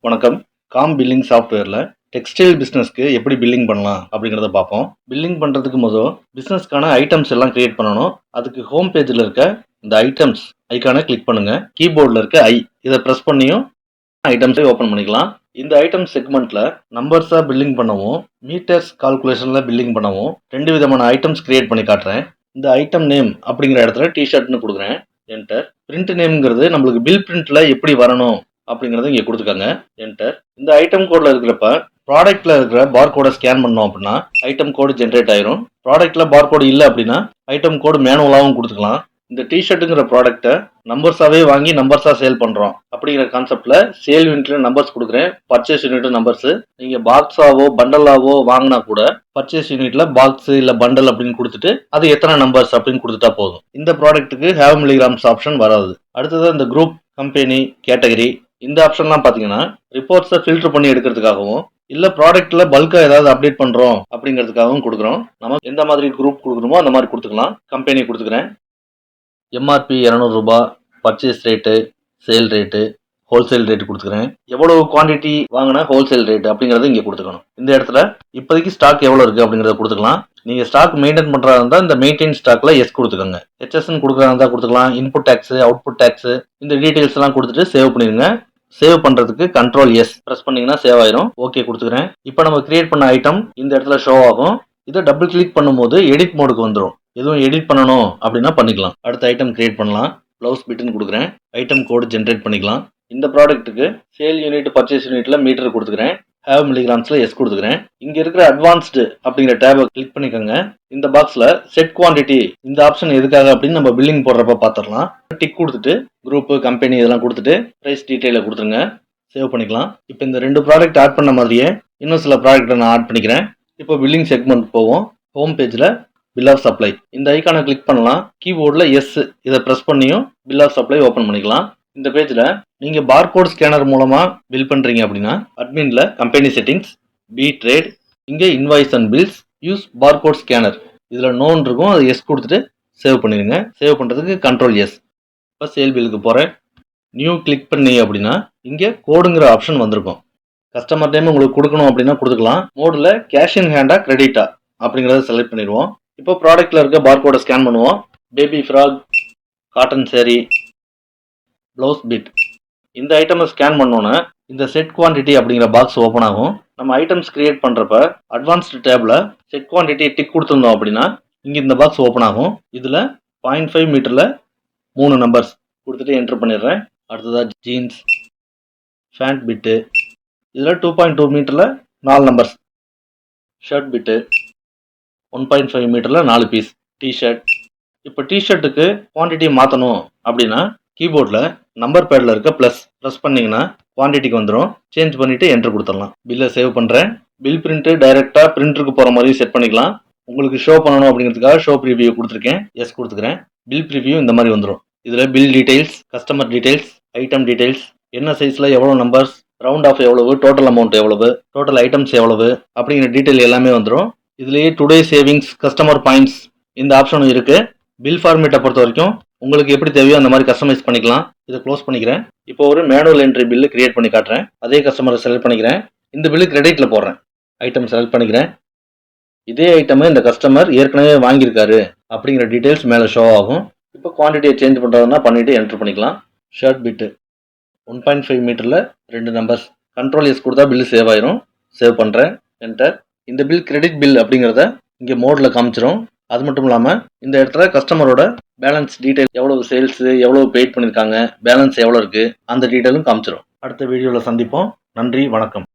வணக்கம். Com billing சாஃப்ட்வேரில் textile பிஸ்னஸ்க்கு எப்படி பில்லிங் பண்ணலாம் அப்படிங்கிறத பார்ப்போம். பில்லிங் பண்ணுறதுக்கு பிஸ்னஸ்க்கான ஐட்டம்ஸ் எல்லாம் கிரியேட் பண்ணணும். அதுக்கு ஹோம் பேஜில் இருக்க இந்த ஐட்டம்ஸ் ஐக்கானை கிளிக் பண்ணுங்க. கீபோர்டில் இருக்க இதை ப்ரெஸ் பண்ணியும் ஐட்டம்ஸை ஓப்பன் பண்ணிக்கலாம். இந்த ஐட்டம் செக்மெண்ட்ல நம்பர்ஸாக பில்லிங் பண்ணவும், மீட்டர்ஸ் கால்குலேஷனில் பில்லிங் பண்ணவும் 2 விதமான ஐட்டம்ஸ் கிரியேட் பண்ணி காட்டுறேன். இந்த ஐட்டம் நேம் அப்படிங்கிற இடத்துல டிஷர்ட்னு கொடுக்குறேன். என்டர். பிரிண்ட் நேம்ங்கிறது நம்மளுக்கு பில் பிரிண்ட்ல எப்படி வரணும் அப்படிங்கறத இங்க கொடுத்துக்கோங்க. என்டர். இந்த ஐட்டம் கோட்ல இருக்கிறப்ப ப்ராடக்ட்ல இருக்கிற பார் கோடை ஸ்கேன் பண்ணோம் அப்படின்னா ஐட்டம் கோடு ஜென்ரேட் ஆயிரும். ப்ராடக்ட்ல பார் கோடு இல்லை அப்படின்னா ஐட்டம் கோடு மேனுவலாகவும் கொடுத்துக்கலாம். இந்த டிஷர்ட்டுங்கிற ப்ராடக்ட்டை நம்பர்ஸாவே வாங்கி நம்பர்ஸா சேல் பண்றோம் அப்படிங்கிற கான்செப்ட்ல சேல் யூனிட்ல நம்பர்ஸ் கொடுக்குறேன். Purchase unit numbers. நீங்க பாக்ஸாவோ பண்டலாவோ வாங்கினா கூட பர்ச்சேஸ் யூனிட்ல பாக்ஸ் இல்ல பண்டல் அப்படின்னு கொடுத்துட்டு அது எத்தனை நம்பர்ஸ் அப்படின்னு கொடுத்துட்டா போதும். இந்த ப்ராடக்ட்டுக்கு ஹேவ் மில்லிகிராம்ஸ் ஆப்ஷன் வராது. அடுத்தது இந்த குரூப், கம்பெனி, கேட்டகரி இந்த ஆப்ஷன்லாம் பாத்தீங்கன்னா ரிப்போர்ட்ஸை ஃபில்டர் பண்ணி எடுக்கிறதுக்காகவும் இல்ல ப்ராடக்ட்ல பல்கா ஏதாவது அப்டேட் பண்றோம் அப்படிங்கிறதுக்காகவும் கொடுக்குறோம். நம்ம எந்த மாதிரி குரூப் கொடுக்கணுமோ அந்த மாதிரி கொடுத்துக்கலாம். கம்பெனி கொடுத்துக்கிறேன். எம்ஆர்பி 200 ரூபாய், purchase rate, sale rate, wholesale rate கொடுத்துக்கிறேன். எவ்வளவு குவான்டிட்டி வாங்கினா ஹோல்சேல் ரேட் அப்படிங்கறத இங்க கொடுத்துக்கணும். இந்த இடத்துல இப்போதைக்கு ஸ்டாக் எவ்வளவு இருக்கு அப்படிங்கறத கொடுத்துக்கலாம். நீங்க ஸ்டாக் மெயின்டைன் பண்றதா இருந்தா இந்த மெயின்டைன் ஸ்டாக்ல எஸ் கொடுத்துக்கோங்க. ஹெச்எஸ்ன்னு கொடுக்கறதா இருந்தா கொடுத்துக்கலாம். இன்புட் டேக்ஸ், அவுட்புட் டேக்ஸ் இந்த டீடைல்ஸ் எல்லாம் கொடுத்துட்டு சேவ் பண்ணிருங்க. சேவ் பண்றதுக்கு கண்ட்ரோல் எஸ் பிரஸ் பண்ணீங்கன்னா சேவ் ஆயிரும். ஓகே கொடுத்துக்கிறேன். இப்போ நம்ம கிரியேட் பண்ண ஐட்டம் இந்த இடத்துல ஷோ ஆகும். இதை டபுள் கிளிக் பண்ணும்போது எடிட் மோடுக்கு வந்துடும். எதுவும் எடிட் பண்ணணும் அப்படின்னா பண்ணிக்கலாம். அடுத்த ஐட்டம் கிரியேட் பண்ணலாம். ப்ளவுஸ் பிட்னு கொடுக்குறேன். ஐட்டம் கோடு ஜென்ரேட் பண்ணிக்கலாம். இந்த ப்ராடக்ட்டுக்கு சேல் யூனிட், பர்ச்சேஸ் யூனிட்ல மீட்டர் கொடுத்துக்கிறேன். ஹேவ் மில்லிகிராம்ஸ்ல எஸ் கொடுத்துக்கிறேன். இங்க இருக்கிற அட்வான்ஸ்டு அப்படிங்கிற டேபை கிளிக் பண்ணிக்கோங்க. இந்த பாக்ஸ்ல செட் குவான்டிட்டி இந்த ஆப்ஷன் எதுக்காக அப்படின்னு நம்ம பில்லிங் போடுறப்ப பார்த்துடலாம். டிக் கொடுத்துட்டு குரூப், கம்பெனி இதெல்லாம் கொடுத்துட்டு பிரைஸ் டீடைல கொடுத்துருங்க. சேவ் பண்ணிக்கலாம். இப்போ இந்த 2 ப்ராடக்ட் ஆட் பண்ண மாதிரியே இன்னும் சில ப்ராடக்ட்டை நான் ஆட் பண்ணிக்கிறேன். இப்போ பில்லிங் செக்மெண்ட் போவோம். ஹோம் பேஜ்ல பில் ஆஃப் சப்ளை இந்த ஐக்கானை கிளிக் பண்ணலாம். கீபோர்டில் எஸ் இதை ப்ரெஸ் பண்ணியும் பில் ஆஃப் சப்ளை ஓப்பன் பண்ணிக்கலாம். இந்த பேஜில் நீங்கள் பார்கோட் ஸ்கேனர் மூலமாக பில் பண்ணுறீங்க அப்படின்னா அட்மின்ல கம்பெனி செட்டிங்ஸ், பி ட்ரேட், இங்கே invoice and bills, use barcode scanner இதில் நோன் இருக்கும். அதை எஸ் கொடுத்துட்டு சேவ் பண்ணிடுங்க. சேவ் பண்ணுறதுக்கு கண்ட்ரோல் எஸ். இப்போ சேல் பில்லுக்கு போகிறேன். நியூ கிளிக் பண்ணி அப்படின்னா இங்கே கோடுங்கிற ஆப்ஷன் வந்திருக்கும். கஸ்டமர் டைம் உங்களுக்கு கொடுக்கணும் அப்படின்னா கொடுத்துக்கலாம். மோடில் கேஷ் இன் ஹேண்டா கிரெடிட்டா அப்படிங்கிறத செலக்ட் பண்ணிடுவோம். இப்போ ப்ராடக்ட்ல இருக்க பார்கோடை ஸ்கேன் பண்ணுவோம். Baby frock, cotton sari, blouse bit இந்த ஐட்டமை ஸ்கேன் பண்ணோன்னே இந்த செட் குவான்டிட்டி அப்படிங்கிற பாக்ஸ் ஓப்பன் ஆகும். நம்ம ஐட்டம்ஸ் கிரியேட் பண்ணுறப்ப அட்வான்ஸ்டு டேப்ல செட் குவான்டிட்டி டிக் கொடுத்துருந்தோம் அப்படின்னா இங்கே இந்த பாக்ஸ் ஓப்பன் ஆகும். இதில் 0.5 மீட்டரில் 3 நம்பர்ஸ் கொடுத்துட்டு என்டர் பண்ணிடுறேன். அடுத்ததாக ஜீன்ஸ், ஃபேண்ட் பிட்டு இதில் 2.2 மீட்டரில் 4 நம்பர்ஸ், ஷர்ட் பிட்டு 1.5 மீட்டரில் 4 பீஸ், டிஷர்ட். இப்போ டிஷர்ட்டுக்கு குவான்டிட்டி மாற்றணும் அப்படின்னா கீபோர்டில் நம்பர் பேடில் இருக்க ப்ளஸ் பண்ணிங்கன்னா குவான்டிட்டிக்கு வந்துடும். சேஞ்ச் பண்ணிவிட்டு என்ட்ரு கொடுத்துடலாம். பில்லை சேவ் பண்ணுறேன். பில் பிரிண்ட்டு டைரெக்டாக பிரிண்டருக்கு போகிற மாதிரி செட் பண்ணிக்கலாம். உங்களுக்கு ஷோ பண்ணணும் அப்படிங்கிறதுக்காக ஷோ ப்ரிவியூ கொடுத்துருக்கேன். எஸ் கொடுத்துக்கிறேன். பில் ப்ரிவியூ இந்த மாதிரி வந்துடும். இதில் bill details, customer details, item details, என்ன சைஸில் எவ்வளோ நம்பர்ஸ், ரவுண்ட் ஆஃப் எவ்வளவு, டோட்டல் அமௌண்ட் எவ்வளவு, டோட்டல் ஐட்டம்ஸ் எவ்வளவு அப்படிங்கிற டீடைல் எல்லாமே வந்துடும். இதுலேயே டுடே சேவிங்ஸ், கஸ்டமர் பாயிண்ட்ஸ் இந்த ஆப்ஷனும் இருக்கு. பில் ஃபார்மேட்டை பொறுத்த வரைக்கும் உங்களுக்கு எப்படி தேவையோ அந்த மாதிரி கஸ்டமைஸ் பண்ணிக்கலாம். இதை க்ளோஸ் பண்ணிக்கிறேன். இப்போ ஒரு மேனுவல் என்ட்ரி பில்லு கிரியேட் பண்ணி காட்டுறேன். அதே கஸ்டமரை செலக்ட் பண்ணிக்கிறேன். இந்த பில்லு கிரெடிட்ல போடுறேன். ஐட்டம் செலக்ட் பண்ணிக்கிறேன். இதே ஐட்டம் இந்த கஸ்டமர் ஏற்கனவே வாங்கியிருக்காரு அப்படிங்கிற டீடைல்ஸ் மேலே ஷோ ஆகும். இப்போ குவான்டிட்டியை சேஞ்ச் பண்ணுறதுனா பண்ணிட்டு என்ட்ரு பண்ணிக்கலாம். ஷர்ட் பிட்டு 1.5 மீட்டரில் 2 நம்பர்ஸ், கண்ட்ரோல் எஸ் கொடுத்தா பில்லு சேவ் ஆயிரும். சேவ் பண்ணுறேன். என்டர். இந்த பில் கிரெடிட் பில் அப்படிங்கிறத இங்கே மோடில் காமிச்சிரும். அது மட்டும் இல்லாமல் இந்த இடத்துல கஸ்டமரோட பேலன்ஸ் டீடைல், எவ்வளவு சேல்ஸ், எவ்வளவு பெய்ட் பண்ணியிருக்காங்க, பேலன்ஸ் எவ்வளோ இருக்குது அந்த டீட்டெயிலும் காமிச்சிரும். அடுத்த வீடியோவில் சந்திப்போம். நன்றி, வணக்கம்.